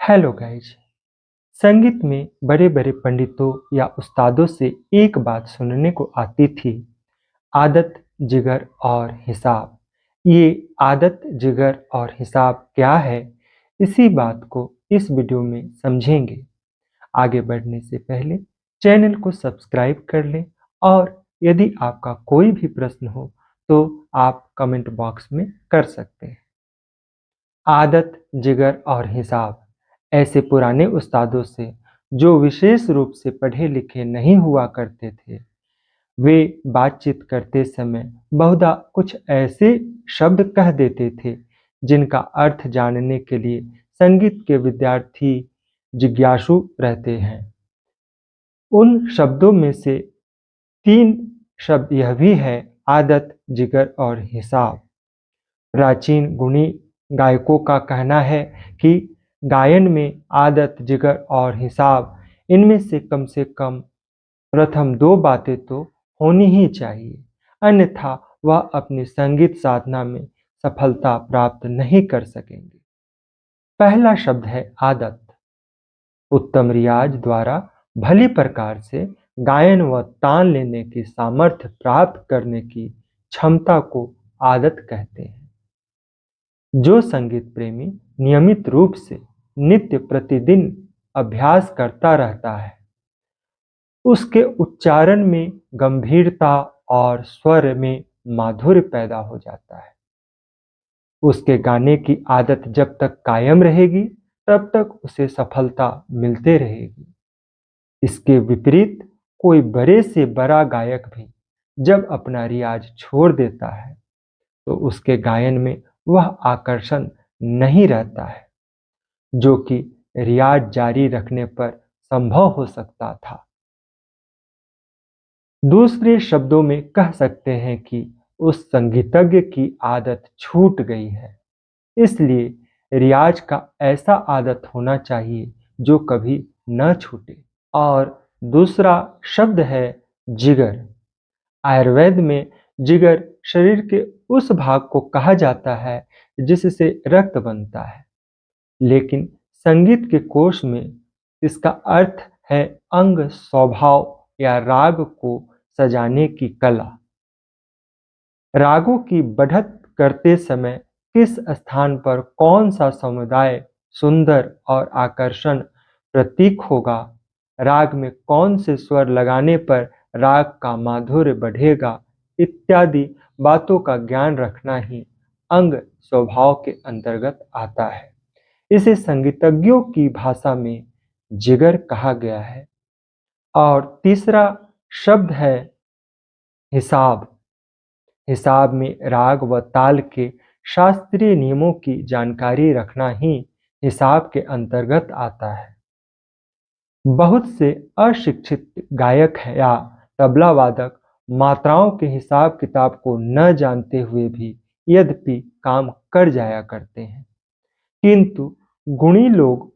Hello guys. संगीत में बड़े बड़े पंडितों या उस्तादों से एक बात सुनने को आती थी, आदत, जिगर और हिसाब। ये आदत, जिगर और हिसाब क्या है, इसी बात को इस वीडियो में समझेंगे। आगे बढ़ने से पहले चैनल को सब्सक्राइब कर लें और यदि आपका कोई भी प्रश्न हो तो आप कमेंट बॉक्स में कर सकते हैं। आदत, जिगर और हिसाब ऐसे पुराने उस्तादों से जो विशेष रूप से पढ़े लिखे नहीं हुआ करते थे, वे बातचीत करते समय बहुधा कुछ ऐसे शब्द कह देते थे जिनका अर्थ जानने के लिए संगीत के विद्यार्थी जिज्ञासु रहते हैं। उन शब्दों में से 3 शब्द यह भी है, आदत, जिगर और हिसाब। प्राचीन गुणी गायकों का कहना है कि गायन में आदत, जिगर और हिसाब, इनमें से कम प्रथम 2 बातें तो होनी ही चाहिए, अन्यथा वह अपनी संगीत साधना में सफलता प्राप्त नहीं कर सकेंगे। पहला शब्द है आदत। उत्तम रियाज द्वारा भली प्रकार से गायन व तान लेने की सामर्थ्य प्राप्त करने की क्षमता को आदत कहते हैं। जो संगीत प्रेमी नियमित रूप से नित्य प्रतिदिन अभ्यास करता रहता है, उसके उच्चारण में गंभीरता और स्वर में माधुर्य पैदा हो जाता है। उसके गाने की आदत जब तक कायम रहेगी, तब तक उसे सफलता मिलते रहेगी। इसके विपरीत कोई बड़े से बड़ा गायक भी जब अपना रियाज छोड़ देता है, तो उसके गायन में वह आकर्षण नहीं रहता है जो कि रियाज जारी रखने पर संभव हो सकता था। दूसरे शब्दों में कह सकते हैं कि उस संगीतज्ञ की आदत छूट गई है, इसलिए रियाज का ऐसा आदत होना चाहिए जो कभी न छूटे। और दूसरा शब्द है जिगर। आयुर्वेद में जिगर शरीर के उस भाग को कहा जाता है जिससे रक्त बनता है, लेकिन संगीत के कोश में इसका अर्थ है अंग, स्वभाव या राग को सजाने की कला। रागों की बढ़त करते समय किस स्थान पर कौन सा समुदाय सुंदर और आकर्षण प्रतीक होगा, राग में कौन से स्वर लगाने पर राग का माधुर्य बढ़ेगा, इत्यादि बातों का ज्ञान रखना ही अंग स्वभाव के अंतर्गत आता है। इसे संगीतज्ञों की भाषा में जिगर कहा गया है। और तीसरा शब्द है हिसाब। हिसाब में राग व ताल के शास्त्रीय नियमों की जानकारी रखना ही हिसाब के अंतर्गत आता है। बहुत से अशिक्षित गायक या तबला वादक मात्राओं के हिसाब किताब को न जानते हुए भी यद्यपि काम कर जाया करते हैं, किंतु गुणी लोग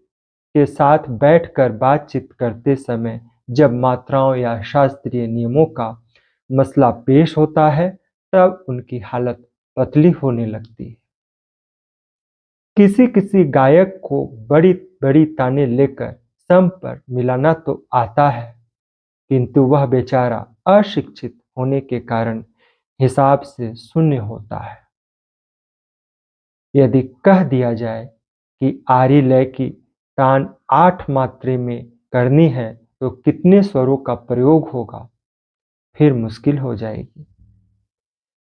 के साथ बैठकर बातचीत करते समय जब मात्राओं या शास्त्रीय नियमों का मसला पेश होता है, तब उनकी हालत पतली होने लगती है। किसी किसी गायक को बड़ी बड़ी ताने लेकर सम पर मिलाना तो आता है, किंतु वह बेचारा अशिक्षित होने के कारण हिसाब से शून्य होता है। यदि कह दिया जाए कि आरी लय की तान 8 मात्रे में करनी है तो कितने स्वरों का प्रयोग होगा, फिर मुश्किल हो जाएगी।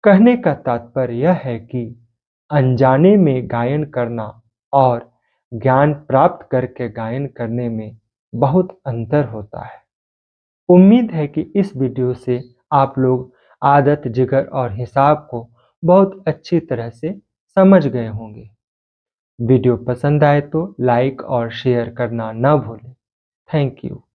कहने का तात्पर्य यह है कि अनजाने में गायन करना और ज्ञान प्राप्त करके गायन करने में बहुत अंतर होता है। उम्मीद है कि इस वीडियो से आप लोग आदत, जिगर और हिसाब को बहुत अच्छी तरह से समझ गए होंगे। वीडियो पसंद आए तो लाइक और शेयर करना न भूलें। Thank you.